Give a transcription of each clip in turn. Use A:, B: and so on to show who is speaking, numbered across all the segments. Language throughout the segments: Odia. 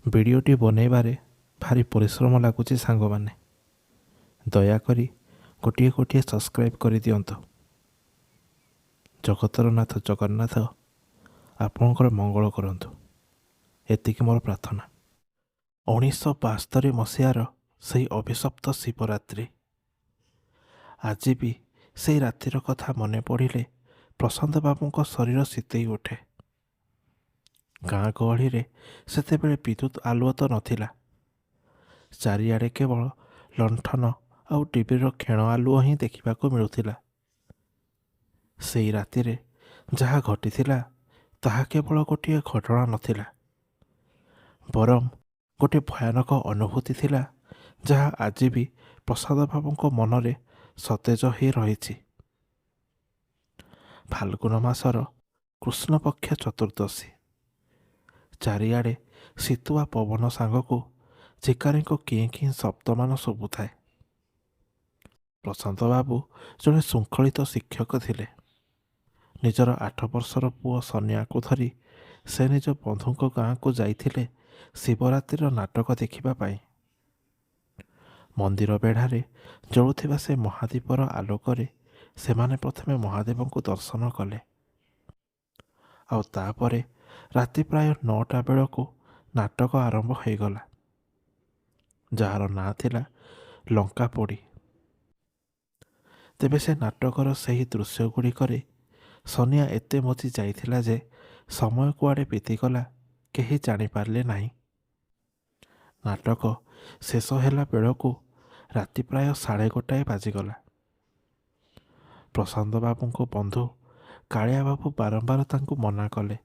A: ଭିଡ଼ିଓଟି ବନେଇବାରେ ଭାରି ପରିଶ୍ରମ ଲାଗୁଛି ସାଙ୍ଗମାନେ। ଦୟାକରି ଗୋଟିଏ ଗୋଟିଏ ସବସ୍କ୍ରାଇବ୍ କରିଦିଅନ୍ତୁ। ଜଗତର ନାଥ ଜଗନ୍ନାଥ ଆପଣଙ୍କର ମଙ୍ଗଳ କରନ୍ତୁ, ଏତିକି ମୋର ପ୍ରାର୍ଥନା। 1972 ମସିହାର ସେହି ଅଭିଶପ୍ତ ଶିବରାତ୍ରି। ଆଜି ବି ସେହି ରାତିର କଥା ମନେ ପଡ଼ିଲେ ପ୍ରଶାନ୍ତ ବାବୁଙ୍କ ଶରୀର ଶୀତେଇ ଉଠେ। ଗାଁ ଗହଳିରେ ସେତେବେଳେ ବିଦ୍ୟୁତ୍ ଆଲୁଅ ତ ନଥିଲା। ଚାରିଆଡ଼େ କେବଳ ଲଣ୍ଠନ ଆଉ ଟିଭିର କ୍ଷଣ ଆଲୁଅ ହିଁ ଦେଖିବାକୁ ମିଳୁଥିଲା। ସେଇ ରାତିରେ ଯାହା ଘଟିଥିଲା ତାହା କେବଳ ଗୋଟିଏ ଘଟଣା ନଥିଲା, ବରଂ ଗୋଟିଏ ଭୟାନକ ଅନୁଭୂତି ଥିଲା, ଯାହା ଆଜି ବି ପ୍ରସାଦ ବାବୁଙ୍କ ମନରେ ସତେଜ ହୋଇ ରହିଛି। ଫାଲ୍ଗୁନ ମାସର କୃଷ୍ଣପକ୍ଷ ଚତୁର୍ଦ୍ଦଶୀ। ଚାରିଆଡ଼େ ଶୀତୁଆ ପବନ ସାଙ୍ଗକୁ ଶିକାରୀଙ୍କ କିଁ କିଁ ଶବ୍ଦମାନ ଶୁଭୁଥାଏ। ପ୍ରଶାନ୍ତ ବାବୁ ଜଣେ ଶୃଙ୍ଖଳିତ ଶିକ୍ଷକ ଥିଲେ। ନିଜର 8 ବର୍ଷର ପୁଅ ସନିଆକୁ ଧରି ସେ ନିଜ ବନ୍ଧୁଙ୍କ ଗାଁକୁ ଯାଇଥିଲେ ଶିବରାତ୍ରିର ନାଟକ ଦେଖିବା ପାଇଁ। ମନ୍ଦିର ବେଢ଼ାରେ ଜଳୁଥିବା ସେ ମହାଦୀପର ଆଲୋକରେ ସେମାନେ ପ୍ରଥମେ ମହାଦେବଙ୍କୁ ଦର୍ଶନ କଲେ। ଆଉ ତାପରେ ରାତି ପ୍ରାୟ 9ଟା ବେଳକୁ ନାଟକ ଆରମ୍ଭ ହୋଇଗଲା, ଯାହାର ନାଁ ଥିଲା ଲଙ୍କା ପୋଡ଼ି। ତେବେ ସେ ନାଟକର ସେହି ଦୃଶ୍ୟଗୁଡ଼ିକରେ ସନିଆ ଏତେ ମଜି ଯାଇଥିଲା ଯେ ସମୟ କୁଆଡ଼େ ବିତିଗଲା କେହି ଜାଣିପାରିଲେ ନାହିଁ। ନାଟକ ଶେଷ ହେଲା ବେଳକୁ ରାତି ପ୍ରାୟ 1:30 ବାଜିଗଲା। ପ୍ରଶାନ୍ତ ବାବୁଙ୍କ ବନ୍ଧୁ କାଳିଆ ବାବୁ ବାରମ୍ବାର ତାଙ୍କୁ ମନା କଲେ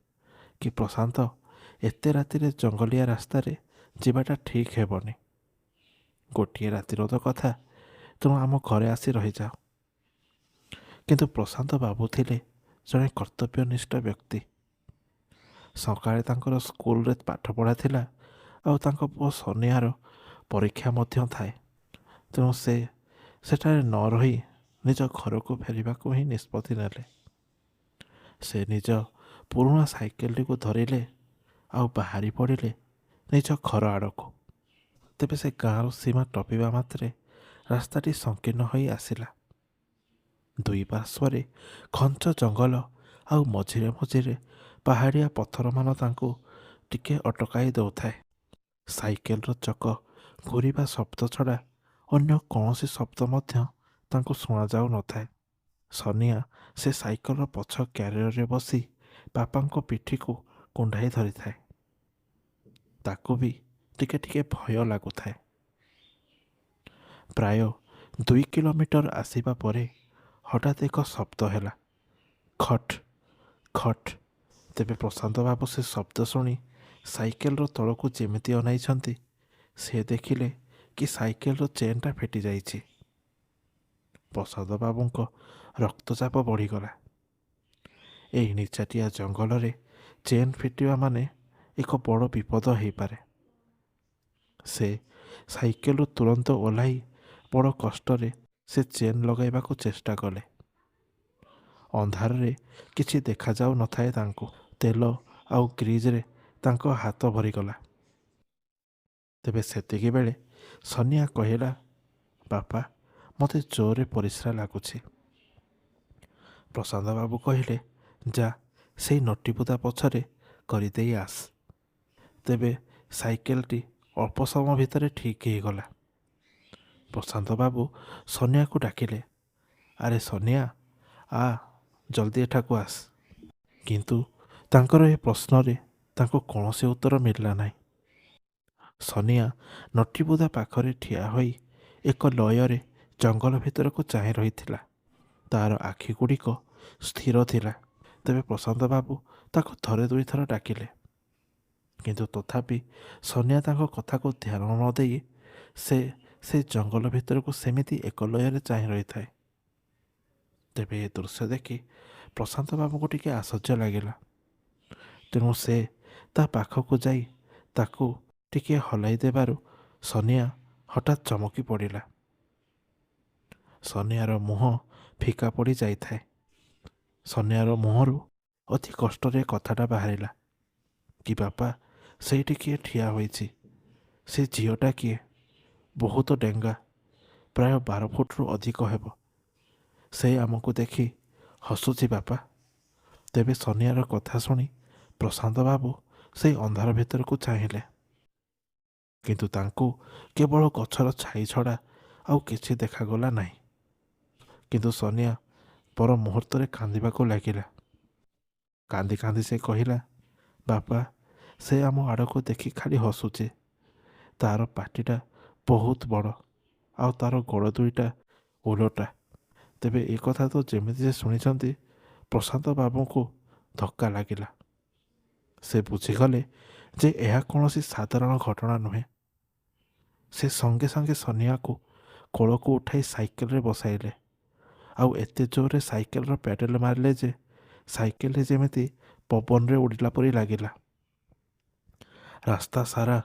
A: କି ପ୍ରଶାନ୍ତ, ଏତେ ରାତିରେ ଜଙ୍ଗଲିଆ ରାସ୍ତାରେ ଯିବାଟା ଠିକ୍ ହେବନି। ଗୋଟିଏ ରାତିର ତ କଥା, ତେଣୁ ଆମ ଘରେ ଆସି ରହିଯାଅ। କିନ୍ତୁ ପ୍ରଶାନ୍ତ ବାବୁ ଥିଲେ ଜଣେ କର୍ତ୍ତବ୍ୟନିଷ୍ଠ ବ୍ୟକ୍ତି। ସକାଳେ ତାଙ୍କର ସ୍କୁଲରେ ପାଠପଢ଼ା ଥିଲା, ଆଉ ତାଙ୍କ ପୁଅ ସନିଆର ପରୀକ୍ଷା ମଧ୍ୟ ଥାଏ। ତେଣୁ ସେ ସେଠାରେ ନ ରହି ନିଜ ଘରକୁ ଫେରିବାକୁ ହିଁ ନିଷ୍ପତ୍ତି ନେଲେ। ସେ ନିଜ ପୁରୁଣା ସାଇକେଲଟିକୁ ଧରିଲେ ଆଉ ବାହାରି ପଡ଼ିଲେ ନିଜ ଘର ଆଡ଼କୁ। ତେବେ ସେ ଗାଁର ସୀମା ଟପିବା ମାତ୍ରେ ରାସ୍ତାଟି ସଂକୀର୍ଣ୍ଣ ହୋଇ ଆସିଲା। ଦୁଇ ପାର୍ଶ୍ୱରେ ଘଞ୍ଚ ଜଙ୍ଗଲ ଆଉ ମଝିରେ ମଝିରେ ପାହାଡ଼ିଆ ପଥରମାନ ତାଙ୍କୁ ଟିକେ ଅଟକାଇ ଦେଉଥାଏ। ସାଇକେଲର ଚକ ଘୂରିବା ଶବ୍ଦ ଛଡ଼ା ଅନ୍ୟ କୌଣସି ଶବ୍ଦ ମଧ୍ୟ ତାଙ୍କୁ ଶୁଣାଯାଉ ନଥାଏ। ସନିଆ ସେ ସାଇକେଲର ପଛ କ୍ୟାରିୟରରେ ବସି ବାପାଙ୍କ ପିଠିକୁ କୁଣ୍ଢାଇ ଧରିଥାଏ। ତାକୁ ବି ଟିକେ ଟିକେ ଭୟ ଲାଗୁଥାଏ। ପ୍ରାୟ 2 କିଲୋମିଟର ଆସିବା ପରେ ହଠାତ୍ ଏକ ଶବ୍ଦ ହେଲା, ଖଟ୍ ଖଟ୍। ତେବେ ପ୍ରଶାନ୍ତ ବାବୁ ସେ ଶବ୍ଦ ଶୁଣି ସାଇକେଲର ତଳକୁ ଯେମିତି ଅନାଇଛନ୍ତି, ସେ ଦେଖିଲେ କି ସାଇକେଲର ଚେନ୍ଟା ଫିଟିଯାଇଛି। ପ୍ରସାଦ ବାବୁଙ୍କ ରକ୍ତଚାପ ବଢ଼ିଗଲା। ଏହି ନିଚାଟିଆ ଜଙ୍ଗଲରେ ଚେନ୍ ଫିଟିବା ମାନେ ଏକ ବଡ଼ ବିପଦ ହୋଇପାରେ। ସେ ସାଇକେଲରୁ ତୁରନ୍ତ ଓହ୍ଲାଇ ବଡ଼ କଷ୍ଟରେ ସେ ଚେନ୍ ଲଗାଇବାକୁ ଚେଷ୍ଟା କଲେ। ଅନ୍ଧାରରେ କିଛି ଦେଖାଯାଉ ନଥାଏ ତାଙ୍କୁ। ତେଲ ଆଉ ଗ୍ରୀଜରେ ତାଙ୍କ ହାତ ଭରିଗଲା। ତେବେ ସେତିକିବେଳେ ସନିଆ କହିଲା, ବାପା, ମୋତେ ଜୋରରେ ପରିସ୍ରା ଲାଗୁଛି। ପ୍ରଶାନ୍ତ ବାବୁ କହିଲେ, ଯା ସେଇ ନଟିବୁଦା ପଛରେ କରିଦେଇ ଆସ। ତେବେ ସାଇକେଲଟି ଅଳ୍ପ ସମୟ ଭିତରେ ଠିକ୍ ହୋଇଗଲା। ପ୍ରଶାନ୍ତ ବାବୁ ସନିଆକୁ ଡାକିଲେ, ଆରେ ସନିଆ, ଆ ଜଲ୍ଦି ଏଠାକୁ ଆସ। କିନ୍ତୁ ତାଙ୍କର ଏ ପ୍ରଶ୍ନରେ ତାଙ୍କୁ କୌଣସି ଉତ୍ତର ମିଳିଲା ନାହିଁ। ସନିଆ ନଟିବୁଦା ପାଖରେ ଠିଆ ହୋଇ ଏକ ଲୟରେ ଜଙ୍ଗଲ ଭିତରକୁ ଚାହିଁ ରହିଥିଲା। ତାର ଆଖିଗୁଡ଼ିକ ସ୍ଥିର ଥିଲା। ତେବେ ପ୍ରଶାନ୍ତ ବାବୁ ତାକୁ ଥରେ ଦୁଇଥର ଡାକିଲେ, କିନ୍ତୁ ତଥାପି ସନିଆ ତାଙ୍କ କଥାକୁ ଧ୍ୟାନ ନ ଦେଇ ସେ ଜଙ୍ଗଲ ଭିତରକୁ ସେମିତି ଏକ ଲୟରେ ଚାହିଁ ରହିଥାଏ। ତେବେ ଏ ଦୃଶ୍ୟ ଦେଖି ପ୍ରଶାନ୍ତ ବାବୁଙ୍କୁ ଟିକେ ଆଶ୍ଚର୍ଯ୍ୟ ଲାଗିଲା। ତେଣୁ ସେ ତା ପାଖକୁ ଯାଇ ତାକୁ ଟିକେ ହଲାଇ ଦେବାରୁ ସନିଆ ହଠାତ୍ ଚମକି ପଡ଼ିଲା। ସନିଆର ମୁହଁ ଫିକା ପଡ଼ି ଯାଇଥାଏ। ସନିଆର ମୁହଁରୁ ଅତି କଷ୍ଟରେ କଥାଟା ବାହାରିଲା, କି ବାପା, ସେଇଠି କିଏ ଠିଆ ହୋଇଛି? ସେ ଝିଅଟା କିଏ? ବହୁତ ଡେଙ୍ଗା, ପ୍ରାୟ 12 ଫୁଟରୁ ଅଧିକ ହେବ। ସେ ଆମକୁ ଦେଖି ହସୁଛି ବାପା। ତେବେ ସନିଆର କଥା ଶୁଣି ପ୍ରଶାନ୍ତ ବାବୁ ସେଇ ଅନ୍ଧାର ଭିତରକୁ ଚାହିଁଲେ, କିନ୍ତୁ ତାଙ୍କୁ କେବଳ ଗଛର ଛାଇ ଛଡ଼ା ଆଉ କିଛି ଦେଖାଗଲା ନାହିଁ। କିନ୍ତୁ ସନିଆ ପର ମୁହୂର୍ତ୍ତରେ କାନ୍ଦିବାକୁ ଲାଗିଲା। କାନ୍ଦି କାନ୍ଦି ସେ କହିଲା, ବାପା, ସେ ଆମ ଆଡ଼କୁ ଦେଖି ଖାଲି ହସୁଛି। ତାର ପାଟିଟା ବହୁତ ବଡ଼ ଆଉ ତାର ଗୋଡ଼ ଦୁଇଟା ଓଲଟା। ତେବେ ଏ କଥା ତ ଯେମିତି ସେ ଶୁଣିଛନ୍ତି, ପ୍ରଶାନ୍ତ ବାବୁଙ୍କୁ ଧକ୍କା ଲାଗିଲା। ସେ ବୁଝିଗଲେ ଯେ ଏହା କୌଣସି ସାଧାରଣ ଘଟଣା ନୁହେଁ। ସେ ସଙ୍ଗେ ସଙ୍ଗେ ସନିଆକୁ କୋଳକୁ ଉଠାଇ ସାଇକେଲରେ ବସାଇଲେ ଆଉ ଏତେ ଜୋରରେ ସାଇକେଲର ପ୍ୟାଡେଲ ମାରିଲେ ଯେ ସାଇକେଲରେ ଯେମିତି ପବନରେ ଉଡ଼ିଲା ପରି ଲାଗିଲା। ରାସ୍ତା ସାରା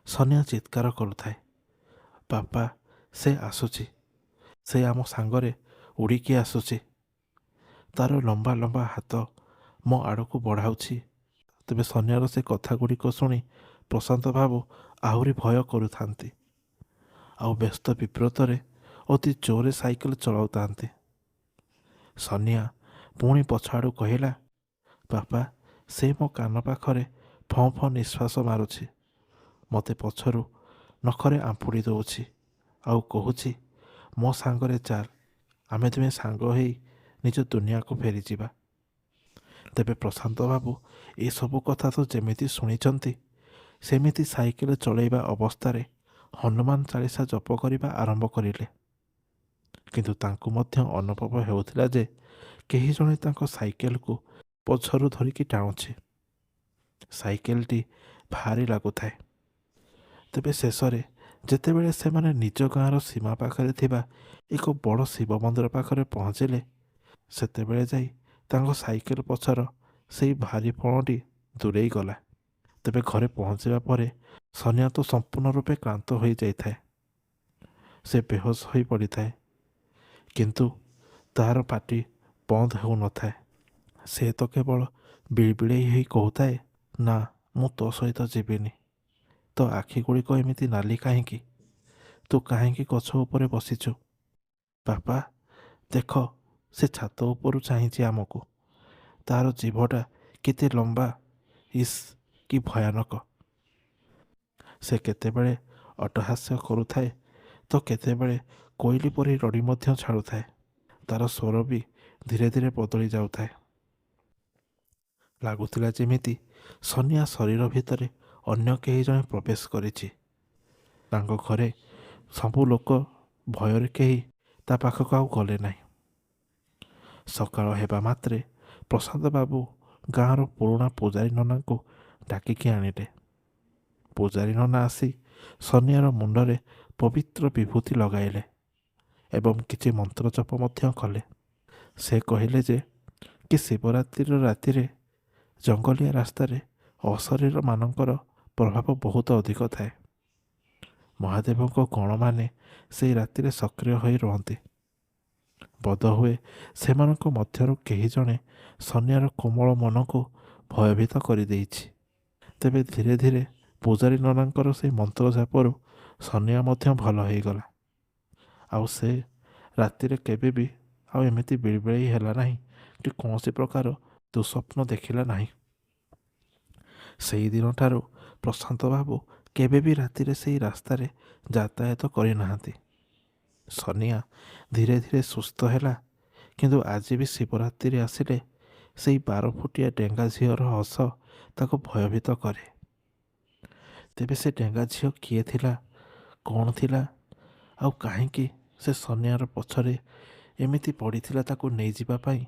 A: ସନିଆ ଚିତ୍କାର କରୁଥାଏ, ବାପା, ସେ ଆସୁଛି, ସେ ଆମ ସାଙ୍ଗରେ ଉଡ଼ିକି ଆସୁଛି। ତାର ଲମ୍ବା ଲମ୍ବା ହାତ ମୋ ଆଡ଼କୁ ବଢ଼ାଉଛି। ତେବେ ସନିଆର ସେ କଥା ଗୁଡ଼ିକ ଶୁଣି ପ୍ରଶାନ୍ତ ବାବୁ ଆହୁରି ଭୟ କରୁଥାନ୍ତି ଆଉ ବ୍ୟସ୍ତ ବିବ୍ରତରେ ଅତି ଜୋରରେ ସାଇକେଲ ଚଳାଉଥାନ୍ତି। ସନିଆ ପୁଣି ପଛଆଡ଼ୁ କହିଲା, ବାପା, ସେ ମୋ କାନ ପାଖରେ ଫଁ ଫଁ ନିଶ୍ୱାସ ମାରୁଛି। ମୋତେ ପଛରୁ ନଖରେ ଆମ୍ପୁଡ଼ି ଦେଉଛି ଆଉ କହୁଛି, ମୋ ସାଙ୍ଗରେ ଚାଲ, ଆମେ ତୁମେ ସାଙ୍ଗ ହୋଇ ନିଜ ଦୁନିଆକୁ ଫେରିଯିବା। ତେବେ ପ୍ରଶାନ୍ତ ବାବୁ ଏସବୁ କଥା ତ ଯେମିତି ଶୁଣିଛନ୍ତି, ସେମିତି ସାଇକେଲ ଚଳାଇବା ଅବସ୍ଥାରେ ହନୁମାନ ଚାଳିଶା ଜପ କରିବା ଆରମ୍ଭ କରିଲେ। କିନ୍ତୁ ତାଙ୍କୁ ମଧ୍ୟ ଅନୁଭବ ହେଉଥିଲା ଯେ କେହି ଜଣେ ତାଙ୍କ ସାଇକେଲକୁ ପଛରୁ ଧରିକି ଟାଣୁଛି। ସାଇକେଲଟି ଭାରି ଲାଗୁଥାଏ। ତେବେ ଶେଷରେ ଯେତେବେଳେ ସେମାନେ ନିଜ ଗାଁର ସୀମା ପାଖରେ ଥିବା ଏକ ବଡ଼ ଶିବ ମନ୍ଦିର ପାଖରେ ପହଞ୍ଚିଲେ, ସେତେବେଳେ ଯାଇ ତାଙ୍କ ସାଇକେଲ ପଛର ସେଇ ଭାରି ପଣଟି ଦୂରେଇ ଗଲା। ତେବେ ଘରେ ପହଞ୍ଚିବା ପରେ ସନିଆ ତ ସମ୍ପୂର୍ଣ୍ଣ ରୂପେ କ୍ଳାନ୍ତ ହୋଇଯାଇଥାଏ। ସେ ବେହୋସ ହୋଇ ପଡ଼ିଥାଏ, କିନ୍ତୁ ତାହାର ପାଟି ବନ୍ଦ ହେଉନଥାଏ। ସେ ତ କେବଳ ବିଳବିଳେଇ ହୋଇ କହୁଥାଏ, ନା, ମୁଁ ତୋ ସହିତ ଯିବିନି। ତୋ ଆଖି ଗୁଡ଼ିକ ଏମିତି ନାଲି କାହିଁକି? ତୁ କାହିଁକି ଗଛ ଉପରେ ବସିଛୁ? ବାପା, ଦେଖ, ସେ ଛାତ ଉପରୁ ଚାହିଁଛି ଆମକୁ। ତାର ଜିଭଟା କେତେ ଲମ୍ବା, ଇସ୍, କି ଭୟାନକ। ସେ କେତେବେଳେ ଅଟ୍ଟହାସ୍ୟ କରୁଥାଏ ତ କେତେବେଳେ କୋଇଲି ପରି ରଡ଼ି ମଧ୍ୟ ଛାଡ଼ୁଥାଏ। ତାର ସ୍ୱର ବି ଧୀରେ ଧୀରେ ବଦଳି ଯାଉଥାଏ। ଲାଗୁଥିଲା ଯେମିତି ସନିଆ ଶରୀର ଭିତରେ ଅନ୍ୟ କେହି ଜଣେ ପ୍ରବେଶ କରିଛି। ତାଙ୍କ ଘରେ ସବୁ ଲୋକ ଭୟରେ କେହି ତା ପାଖକୁ ଆଉ ଗଲେ ନାହିଁ। ସକାଳ ହେବା ମାତ୍ରେ ପ୍ରଶାନ୍ତ ବାବୁ ଗାଁର ପୁରୁଣା ପୂଜାରୀ ନନାଙ୍କୁ ଡାକିକି ଆଣିଲେ। ପୂଜାରୀ ନନା ଆସି ସନିଆର ମୁଣ୍ଡରେ ପବିତ୍ର ବିଭୂତି ଲଗାଇଲେ ଏବଂ କିଛି ମନ୍ତ୍ର ଜପ ମଧ୍ୟ କଲେ। ସେ କହିଲେ ଯେ କି ଶିବରାତ୍ରିର ରାତିରେ ଜଙ୍ଗଲିଆ ରାସ୍ତାରେ ଅଶରୀରମାନଙ୍କର ପ୍ରଭାବ ବହୁତ ଅଧିକ ଥାଏ। ମହାଦେବଙ୍କ ଗଣମାନେ ସେଇ ରାତିରେ ସକ୍ରିୟ ହୋଇ ରୁହନ୍ତି। ବୋଧହୁଏ ସେମାନଙ୍କ ମଧ୍ୟରୁ କେହି ଜଣେ ସନିଆର କୋମଳ ମନକୁ ଭୟଭୀତ କରିଦେଇଛି। ତେବେ ଧୀରେ ଧୀରେ ପୂଜାରୀ ନନାଙ୍କର ସେଇ ମନ୍ତ୍ର ଜାପରୁ ସନିଆ ମଧ୍ୟ ଭଲ ହୋଇଗଲା ଆଉ ସେ ରାତିରେ କେବେ ବି ଆଉ ଏମିତି ବିଳବିଳେଇ ହେଲା ନାହିଁ କି କୌଣସି ପ୍ରକାର ଦୁଃସ୍ୱପ୍ନ ଦେଖିଲା ନାହିଁ। ସେହିଦିନଠାରୁ ପ୍ରଶାନ୍ତ ବାବୁ କେବେ ବି ରାତିରେ ସେଇ ରାସ୍ତାରେ ଯାତାୟାତ କରିନାହାନ୍ତି। ସନିଆ ଧୀରେ ଧୀରେ ସୁସ୍ଥ ହେଲା, କିନ୍ତୁ ଆଜି ବି ଶିବରାତ୍ରି ଆସିଲେ ସେଇ 12 ଫୁଟିଆ ଡେଙ୍ଗା ଝିଅର ହସ ତାକୁ ଭୟଭୀତ କରେ। ତେବେ ସେ ଡେଙ୍ଗା ଝିଅ କିଏ ଥିଲା, କ'ଣ ଥିଲା, ଆଉ କାହିଁକି ସେ ସନିଆର ପଛରେ ଏମିତି ପଡ଼ିଥିଲା ତାକୁ ନେଇଯିବା ପାଇଁ,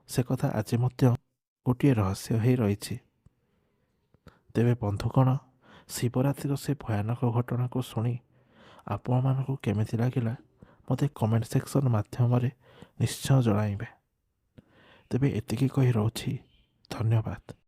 A: ସେ କଥା ଆଜି ମଧ୍ୟ ଗୋଟିଏ ରହସ୍ୟ ହୋଇ ରହିଛି। ତେବେ ବନ୍ଧୁଗଣ, ଶିବରାତ୍ରିର ସେ ଭୟାନକ ଘଟଣାକୁ ଶୁଣି ଆପଣମାନଙ୍କୁ କେମିତି ଲାଗିଲା ମୋତେ କମେଣ୍ଟ ସେକ୍ସନ୍ ମାଧ୍ୟମରେ ନିଶ୍ଚୟ ଜଣାଇବେ। ତେବେ ଏତିକି କହି ରହୁଛି, ଧନ୍ୟବାଦ।